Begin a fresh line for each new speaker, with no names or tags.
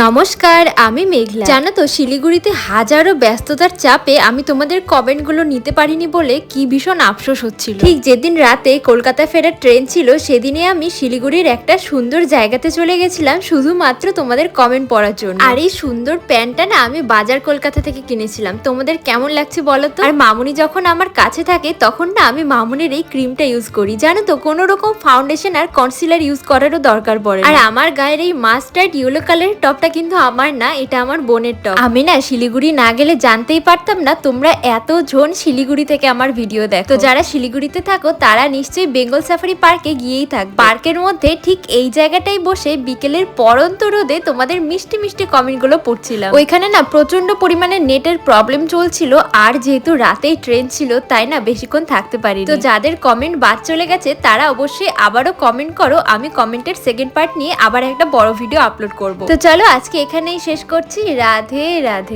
নমস্কার, আমি মেঘলা। জানো তো শিলিগুড়িতে হাজারো ব্যস্ততার চাপে আমি তোমাদের কমেন্টগুলো নিতে পারিনি বলে কি ভীষণ আফসোস হচ্ছিল। ঠিক যেদিন রাতে কলকাতা ফেরার ট্রেন ছিল সেদিনে আমি শিলিগুড়ির একটা সুন্দর জায়গাতে চলে গেছিলাম শুধুমাত্র তোমাদের কমেন্ট পড়ার জন্য। আর এই সুন্দর প্যান্টটা না আমি বাজার কলকাতা থেকে কিনেছিলাম। তোমাদের কেমন লাগছে বলো তো? আর মামুনি যখন আমার কাছে থাকে তখন না আমি মামুনির এই ক্রিমটা ইউজ করি। জানো তো কোনো রকম ফাউন্ডেশন আর কনসিলার ইউজ করারও দরকার পড়ে না। আর আমার গায়ের এই মাস্টার্ড ইয়েলো কালারের টপটা কিন্তু আমার না, এটা আমার বোনের টপ। আমি না শিলিগুড়ি না গেলে জানতেই পারতাম না তোমরা এতজন শিলিগুড়ি থেকে আমার ভিডিও দেখো। তো যারা শিলিগুড়িতে থাকো তারা নিশ্চয়ই বেঙ্গল সাফারি পার্কে গিয়েই থাকবে। পার্কের মধ্যে ঠিক এই জায়গাটাই বসে বিকেলের পড়ন্ত রোদে তোমাদের মিষ্টি মিষ্টি কমেন্ট গুলো পড়ছিলাম। ওইখানে না প্রচন্ড পরিমাণে নেটের প্রবলেম চলছিল, আর যেহেতু রাতেই ট্রেন ছিল তাই না বেশিক্ষণ থাকতে পারিনি। তো যাদের কমেন্ট বাদ চলে গেছে তারা অবশ্যই আবারও কমেন্ট করো, আমি কমেন্টের সেকেন্ড পার্ট নিয়ে আবার একটা বড় ভিডিও আপলোড করব। তো চলো আজকে এখানেই শেষ করছি। রাধে রাধে।